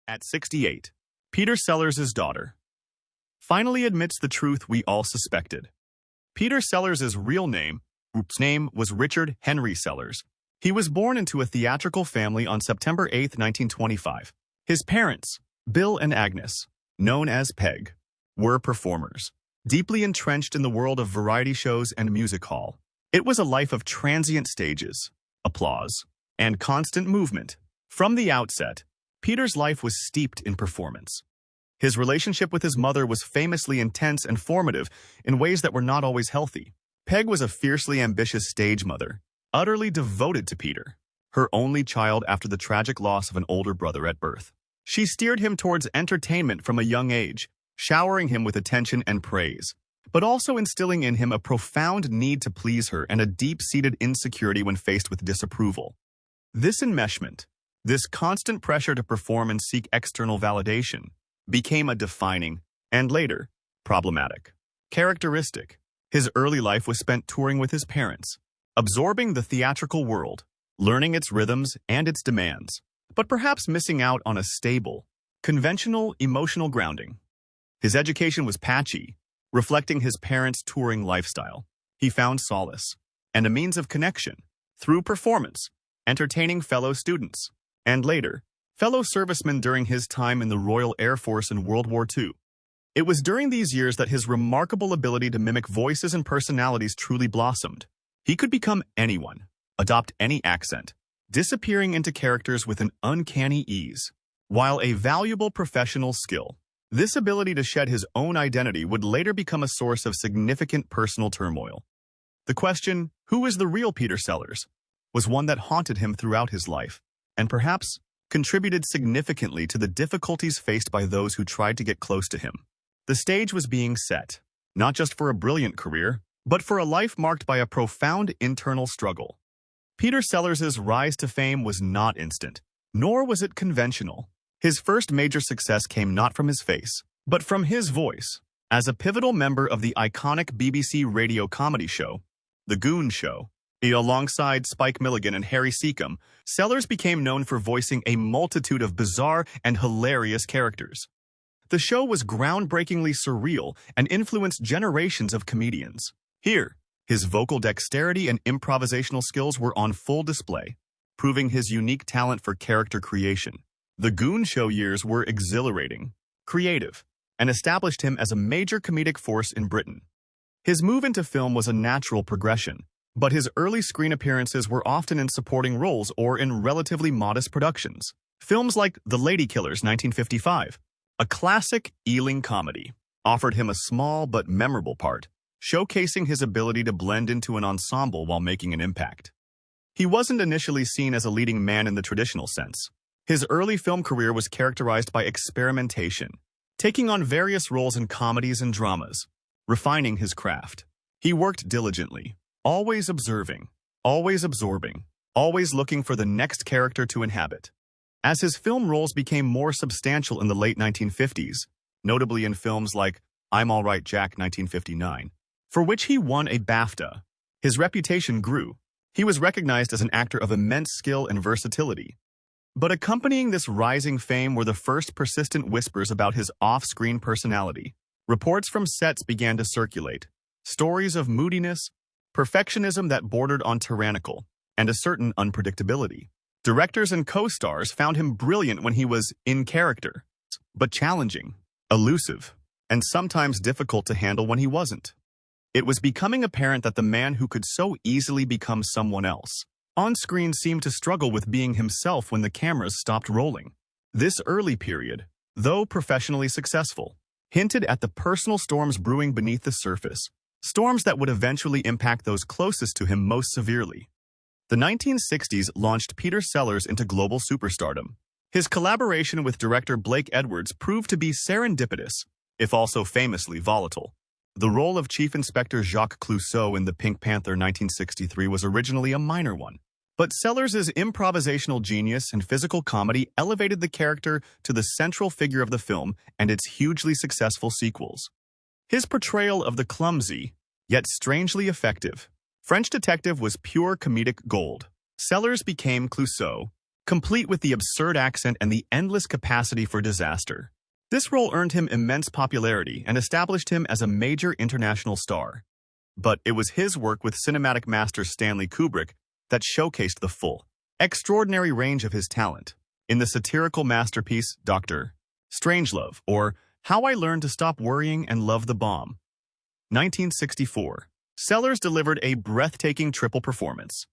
At 68, Peter Sellers' daughter finally admits the truth we all suspected. Peter Sellers' real name was Richard Henry Sellers. He was born into a theatrical family on September 8, 1925. His parents, Bill and Agnes, known as Peg, were performers, deeply entrenched in the world of variety shows and music hall. It was a life of transient stages, applause, and constant movement. From the outset, Peter's life was steeped in performance. His relationship with his mother was famously intense and formative in ways that were not always healthy. Peg was a fiercely ambitious stage mother, utterly devoted to Peter, her only child after the tragic loss of an older brother at birth. She steered him towards entertainment from a young age, showering him with attention and praise, but also instilling in him a profound need to please her and a deep-seated insecurity when faced with disapproval. This enmeshment, this constant pressure to perform and seek external validation, became a defining, and later, problematic, characteristic. His early life was spent touring with his parents, absorbing the theatrical world, learning its rhythms and its demands, but perhaps missing out on a stable, conventional emotional grounding. His education was patchy, reflecting his parents' touring lifestyle. He found solace and a means of connection through performance, entertaining fellow students, and later, fellow servicemen during his time in the Royal Air Force in World War II. It was during these years that his remarkable ability to mimic voices and personalities truly blossomed. He could become anyone, adopt any accent, disappearing into characters with an uncanny ease. While a valuable professional skill, this ability to shed his own identity would later become a source of significant personal turmoil. The question, who is the real Peter Sellers, was one that haunted him throughout his life, and perhaps contributed significantly to the difficulties faced by those who tried to get close to him. The stage was being set, not just for a brilliant career, but for a life marked by a profound internal struggle. Peter Sellers' rise to fame was not instant, nor was it conventional. His first major success came not from his face, but from his voice. As a pivotal member of the iconic BBC radio comedy show, The Goon Show, alongside Spike Milligan and Harry Seacombe, Sellers became known for voicing a multitude of bizarre and hilarious characters. The show was groundbreakingly surreal and influenced generations of comedians. Here, his vocal dexterity and improvisational skills were on full display, proving his unique talent for character creation. The Goon Show years were exhilarating, creative, and established him as a major comedic force in Britain. His move into film was a natural progression, but his early screen appearances were often in supporting roles or in relatively modest productions. Films like The Ladykillers 1955, a classic Ealing comedy, offered him a small but memorable part, showcasing his ability to blend into an ensemble while making an impact. He wasn't initially seen as a leading man in the traditional sense. His early film career was characterized by experimentation, taking on various roles in comedies and dramas, refining his craft. He worked diligently, always observing, always absorbing, always looking for the next character to inhabit. As his film roles became more substantial in the late 1950s, notably in films like I'm All Right, Jack 1959, for which he won a BAFTA, his reputation grew. He was recognized as an actor of immense skill and versatility. But accompanying this rising fame were the first persistent whispers about his off-screen personality. Reports from sets began to circulate, stories of moodiness, perfectionism that bordered on tyrannical, and a certain unpredictability. Directors and co-stars found him brilliant when he was in character, but challenging, elusive, and sometimes difficult to handle when he wasn't. It was becoming apparent that the man who could so easily become someone else on-screen seemed to struggle with being himself when the cameras stopped rolling. This early period, though professionally successful, hinted at the personal storms brewing beneath the surface, storms that would eventually impact those closest to him most severely. The 1960s launched Peter Sellers into global superstardom. His collaboration with director Blake Edwards proved to be serendipitous, if also famously volatile. The role of Chief Inspector Jacques Clouseau in the Pink Panther 1963 was originally a minor one, but Sellers' improvisational genius and physical comedy elevated the character to the central figure of the film and its hugely successful sequels. His portrayal of the clumsy, yet strangely effective, French detective was pure comedic gold. Sellers became Clouseau, complete with the absurd accent and the endless capacity for disaster. This role earned him immense popularity and established him as a major international star. But it was his work with cinematic master Stanley Kubrick that showcased the full, extraordinary range of his talent. In the satirical masterpiece Dr. Strangelove, or How I Learned to Stop Worrying and Love the Bomb, 1964, Sellers delivered a breathtaking triple performance.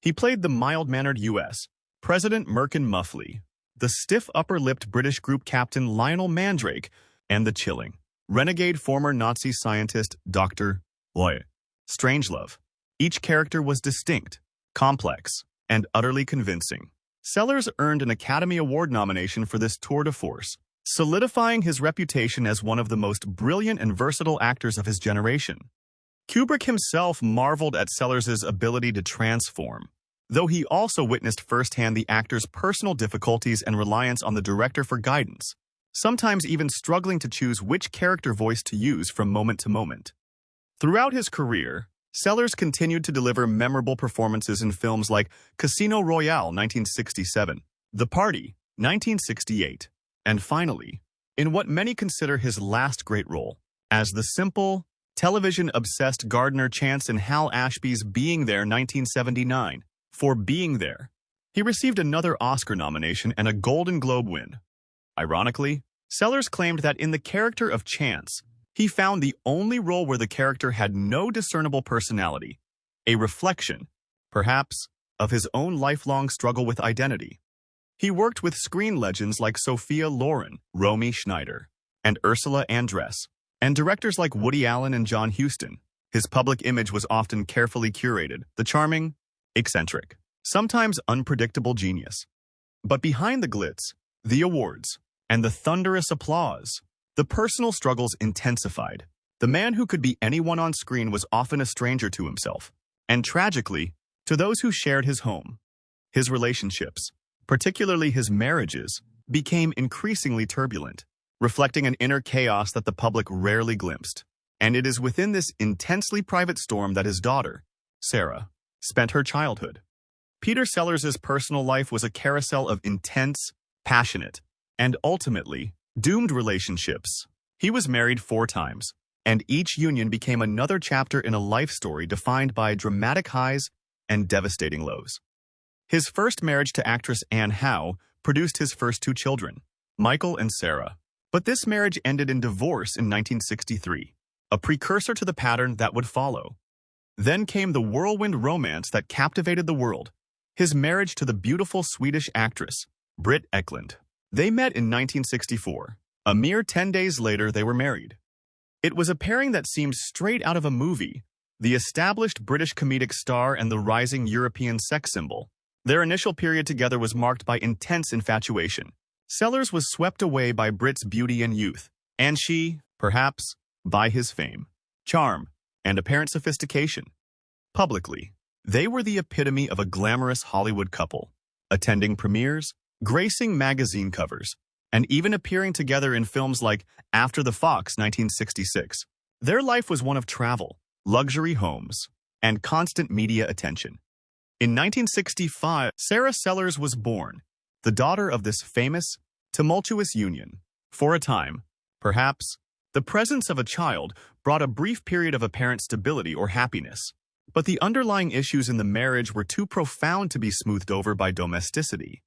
He played the mild-mannered U.S. President Merkin Muffley, the stiff upper-lipped British group captain Lionel Mandrake, and the chilling, renegade former Nazi scientist Dr. Strangelove. Each character was distinct, complex, and utterly convincing. Sellers earned an Academy Award nomination for this tour de force, solidifying his reputation as one of the most brilliant and versatile actors of his generation. Kubrick himself marveled at Sellers' ability to transform, though he also witnessed firsthand the actor's personal difficulties and reliance on the director for guidance, sometimes even struggling to choose which character voice to use from moment to moment. Throughout his career, Sellers continued to deliver memorable performances in films like Casino Royale 1967, The Party 1968, and finally, in what many consider his last great role, as the simple, television-obsessed gardener Chance in Hal Ashby's Being There 1979. For Being There, he received another Oscar nomination and a Golden Globe win. Ironically, Sellers claimed that in the character of Chance, he found the only role where the character had no discernible personality, a reflection, perhaps, of his own lifelong struggle with identity. He worked with screen legends like Sophia Loren, Romy Schneider, and Ursula Andress, and directors like Woody Allen and John Huston. His public image was often carefully curated, the charming, eccentric, sometimes unpredictable genius. But behind the glitz, the awards, and the thunderous applause, the personal struggles intensified. The man who could be anyone on screen was often a stranger to himself, and tragically, to those who shared his home. His relationships, particularly his marriages, became increasingly turbulent, reflecting an inner chaos that the public rarely glimpsed. And it is within this intensely private storm that his daughter, Sarah, spent her childhood. Peter Sellers' personal life was a carousel of intense, passionate, and ultimately, doomed relationships. He was married 4 times, and each union became another chapter in a life story defined by dramatic highs and devastating lows. His first marriage to actress Anne Howe produced his first 2 children, Michael and Sarah. But this marriage ended in divorce in 1963, a precursor to the pattern that would follow. Then came the whirlwind romance that captivated the world, his marriage to the beautiful Swedish actress, Britt Ekland. They met in 1964. A mere 10 days later, they were married. It was a pairing that seemed straight out of a movie, the established British comedic star and the rising European sex symbol. Their initial period together was marked by intense infatuation. Sellers was swept away by Britt's beauty and youth, and she, perhaps, by his fame, charm, and apparent sophistication. Publicly, they were the epitome of a glamorous Hollywood couple, attending premieres, gracing magazine covers, and even appearing together in films like After the Fox 1966. Their life was one of travel, luxury homes, and constant media attention. In 1965, Sarah Sellers was born, the daughter of this famous, tumultuous union. For a time, perhaps, the presence of a child brought a brief period of apparent stability or happiness, but the underlying issues in the marriage were too profound to be smoothed over by domesticity.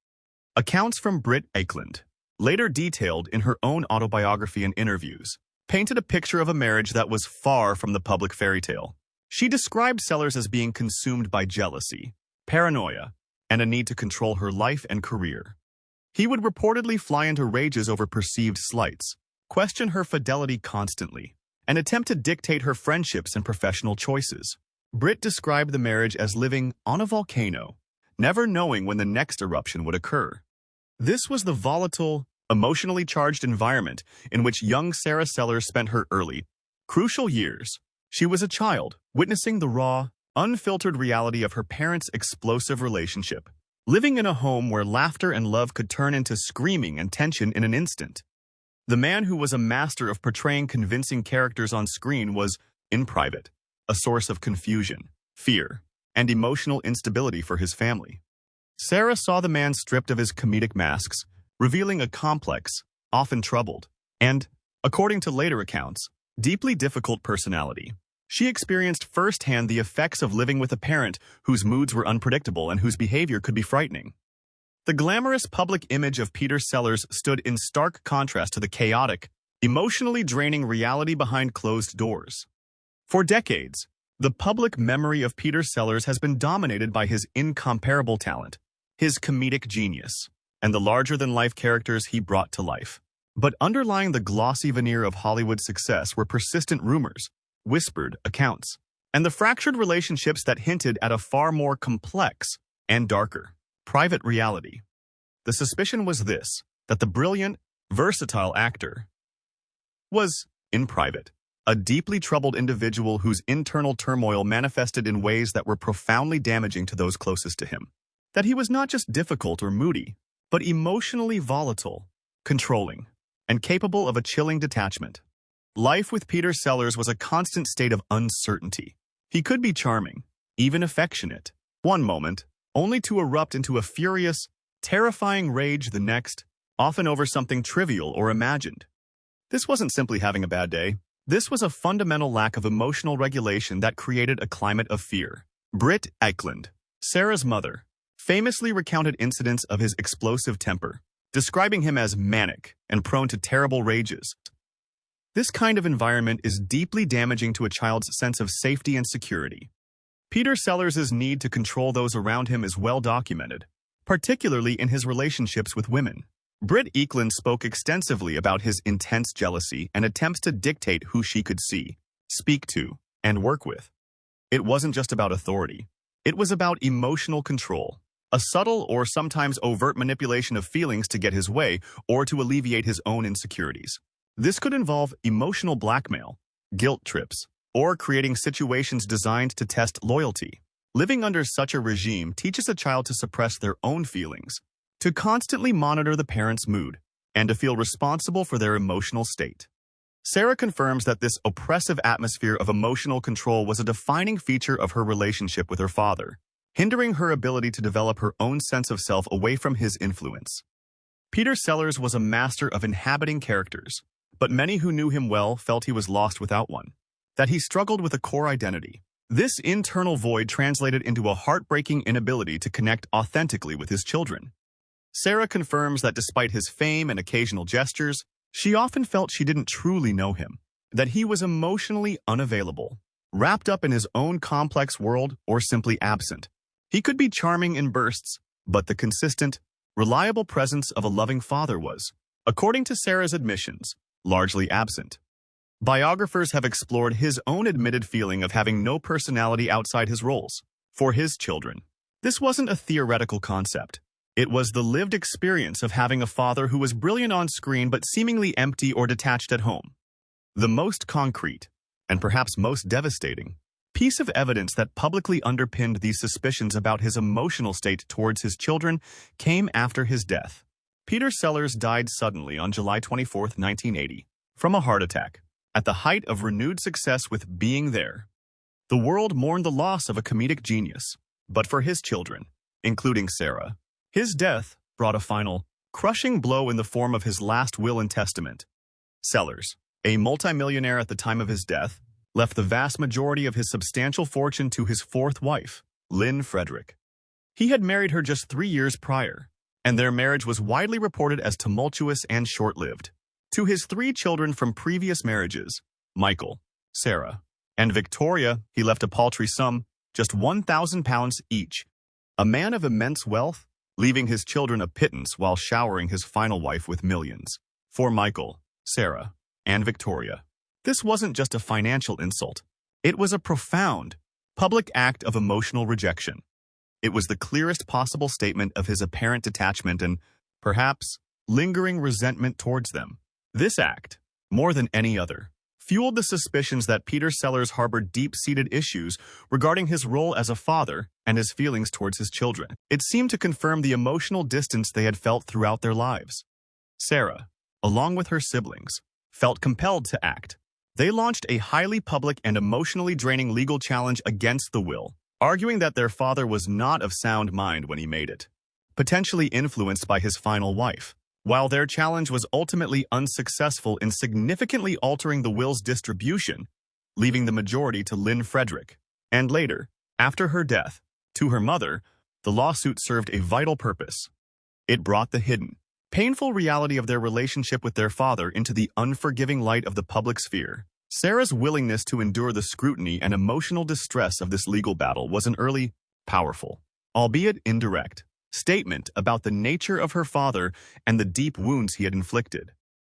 Accounts from Britt Ekland, later detailed in her own autobiography and interviews, painted a picture of a marriage that was far from the public fairy tale. She described Sellers as being consumed by jealousy, paranoia, and a need to control her life and career. He would reportedly fly into rages over perceived slights, question her fidelity constantly, and attempt to dictate her friendships and professional choices. Britt described the marriage as living on a volcano, never knowing when the next eruption would occur. This was the volatile, emotionally charged environment in which young Sarah Sellers spent her early, crucial years. She was a child, witnessing the raw, unfiltered reality of her parents' explosive relationship, living in a home where laughter and love could turn into screaming and tension in an instant. The man who was a master of portraying convincing characters on screen was, in private, a source of confusion, fear, and emotional instability for his family. Sarah saw the man stripped of his comedic masks, revealing a complex, often troubled, and, according to later accounts, deeply difficult personality. She experienced firsthand the effects of living with a parent whose moods were unpredictable and whose behavior could be frightening. The glamorous public image of Peter Sellers stood in stark contrast to the chaotic, emotionally draining reality behind closed doors. For decades, the public memory of Peter Sellers has been dominated by his incomparable talent, his comedic genius, and the larger-than-life characters he brought to life. But underlying the glossy veneer of Hollywood success were persistent rumors, whispered accounts, and the fractured relationships that hinted at a far more complex and darker, private reality. The suspicion was this, that the brilliant, versatile actor was, in private, a deeply troubled individual whose internal turmoil manifested in ways that were profoundly damaging to those closest to him. That he was not just difficult or moody, but emotionally volatile, controlling, and capable of a chilling detachment. Life with Peter Sellers was a constant state of uncertainty. He could be charming, even affectionate, one moment, only to erupt into a furious, terrifying rage the next, often over something trivial or imagined. This wasn't simply having a bad day. This was a fundamental lack of emotional regulation that created a climate of fear. Britt Eklund, Sarah's mother, famously recounted incidents of his explosive temper, describing him as manic and prone to terrible rages. This kind of environment is deeply damaging to a child's sense of safety and security. Peter Sellers' need to control those around him is well documented, particularly in his relationships with women. Britt Eklund spoke extensively about his intense jealousy and attempts to dictate who she could see, speak to, and work with. It wasn't just about authority. It was about emotional control, a subtle or sometimes overt manipulation of feelings to get his way or to alleviate his own insecurities. This could involve emotional blackmail, guilt trips, or creating situations designed to test loyalty. Living under such a regime teaches a child to suppress their own feelings, to constantly monitor the parent's mood, and to feel responsible for their emotional state. Sarah confirms that this oppressive atmosphere of emotional control was a defining feature of her relationship with her father, hindering her ability to develop her own sense of self away from his influence. Peter Sellers was a master of inhabiting characters, but many who knew him well felt he was lost without one, that he struggled with a core identity. This internal void translated into a heartbreaking inability to connect authentically with his children. Sarah confirms that despite his fame and occasional gestures, she often felt she didn't truly know him, that he was emotionally unavailable, wrapped up in his own complex world, or simply absent. He could be charming in bursts, but the consistent, reliable presence of a loving father was, according to Sarah's admissions, largely absent. Biographers have explored his own admitted feeling of having no personality outside his roles. For his children, this wasn't a theoretical concept. It was the lived experience of having a father who was brilliant on screen but seemingly empty or detached at home. The most concrete, and perhaps most devastating, piece of evidence that publicly underpinned these suspicions about his emotional state towards his children came after his death. Peter Sellers died suddenly on July 24, 1980, from a heart attack, at the height of renewed success with Being There. The world mourned the loss of a comedic genius, but for his children, including Sarah, his death brought a final, crushing blow in the form of his last will and testament. Sellers, a multimillionaire at the time of his death, left the vast majority of his substantial fortune to his fourth wife, Lynn Frederick. He had married her just 3 years prior, and their marriage was widely reported as tumultuous and short-lived. To his 3 children from previous marriages, Michael, Sarah, and Victoria, he left a paltry sum, just £1,000 each, a man of immense wealth, leaving his children a pittance while showering his final wife with millions. For Michael, Sarah, and Victoria, this wasn't just a financial insult. It was a profound, public act of emotional rejection. It was the clearest possible statement of his apparent detachment and, perhaps, lingering resentment towards them. This act, more than any other, fueled the suspicions that Peter Sellers harbored deep-seated issues regarding his role as a father and his feelings towards his children. It seemed to confirm the emotional distance they had felt throughout their lives. Sarah, along with her siblings, felt compelled to act. They launched a highly public and emotionally draining legal challenge against the will, arguing that their father was not of sound mind when he made it. potentially influenced by his final wife. While their challenge was ultimately unsuccessful in significantly altering the will's distribution, leaving the majority to Lynn Frederick. And later, after her death, to her mother, the lawsuit served a vital purpose. It brought the hidden, painful reality of their relationship with their father into the unforgiving light of the public sphere. Sarah's willingness to endure the scrutiny and emotional distress of this legal battle was an early, powerful, albeit indirect, statement about the nature of her father and the deep wounds he had inflicted.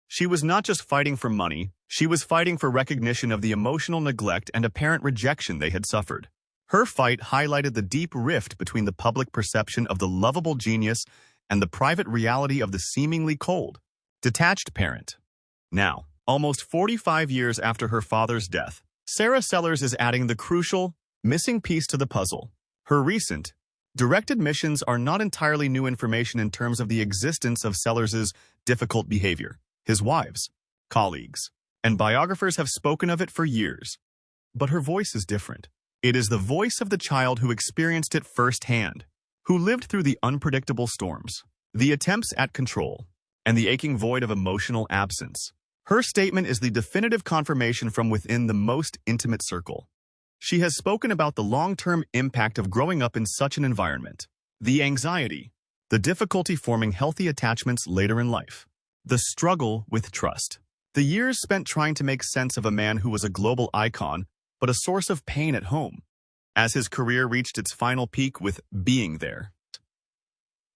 She was not just fighting for money, she was fighting for recognition of the emotional neglect and apparent rejection they had suffered. Her fight highlighted the deep rift between the public perception of the lovable genius and the private reality of the seemingly cold, detached parent. Now, almost 45 years after her father's death, Sarah Sellers is adding the crucial, missing piece to the puzzle. Her recent, direct admissions are not entirely new information in terms of the existence of Sellers's difficult behavior. His wives, colleagues, and biographers have spoken of it for years. But her voice is different. It is the voice of the child who experienced it firsthand, who lived through the unpredictable storms, the attempts at control, and the aching void of emotional absence. Her statement is the definitive confirmation from within the most intimate circle. She has spoken about the long-term impact of growing up in such an environment, the anxiety, the difficulty forming healthy attachments later in life, the struggle with trust, the years spent trying to make sense of a man who was a global icon but a source of pain at home, as his career reached its final peak with Being There.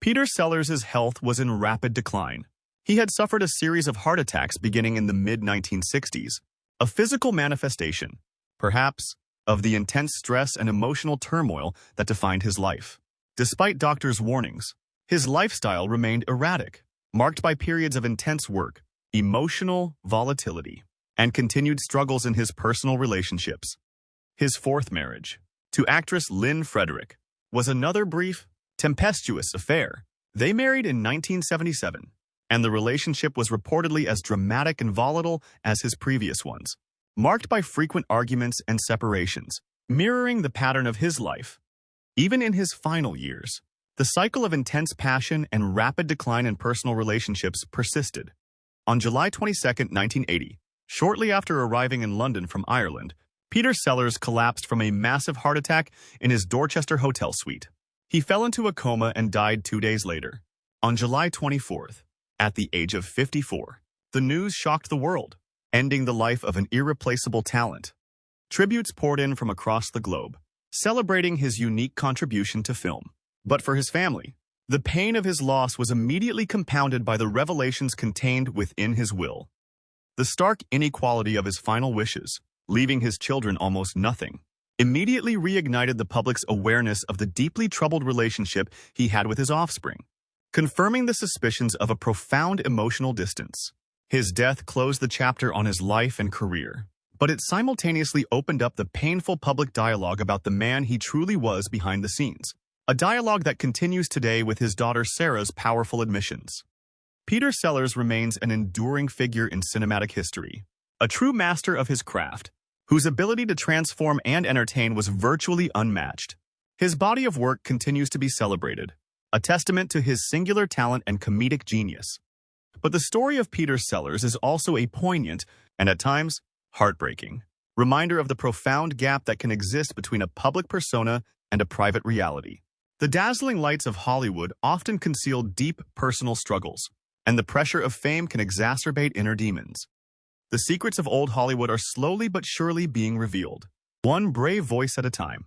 Peter Sellers' health was in rapid decline. He had suffered a series of heart attacks beginning in the mid-1960s, a physical manifestation, perhaps, of the intense stress and emotional turmoil that defined his life. Despite doctors' warnings, his lifestyle remained erratic, marked by periods of intense work, emotional volatility, and continued struggles in his personal relationships. His fourth marriage, to actress Lynn Frederick, was another brief, tempestuous affair. They married in 1977, and the relationship was reportedly as dramatic and volatile as his previous ones, marked by frequent arguments and separations, mirroring the pattern of his life. Even in his final years, the cycle of intense passion and rapid decline in personal relationships persisted. On July 22, 1980, shortly after arriving in London from Ireland, Peter Sellers collapsed from a massive heart attack in his Dorchester hotel suite. He fell into a coma and died 2 days later. On July 24th, at the age of 54, the news shocked the world, ending the life of an irreplaceable talent. Tributes poured in from across the globe, celebrating his unique contribution to film. But for his family, the pain of his loss was immediately compounded by the revelations contained within his will. The stark inequality of his final wishes, leaving his children almost nothing, immediately reignited the public's awareness of the deeply troubled relationship he had with his offspring, confirming the suspicions of a profound emotional distance. His death closed the chapter on his life and career, but it simultaneously opened up the painful public dialogue about the man he truly was behind the scenes, a dialogue that continues today with his daughter Sarah's powerful admissions. Peter Sellers remains an enduring figure in cinematic history, a true master of his craft, whose ability to transform and entertain was virtually unmatched. His body of work continues to be celebrated, a testament to his singular talent and comedic genius. But the story of Peter Sellers is also a poignant, and at times, heartbreaking, reminder of the profound gap that can exist between a public persona and a private reality. The dazzling lights of Hollywood often conceal deep personal struggles, and the pressure of fame can exacerbate inner demons. The secrets of old Hollywood are slowly but surely being revealed, one brave voice at a time.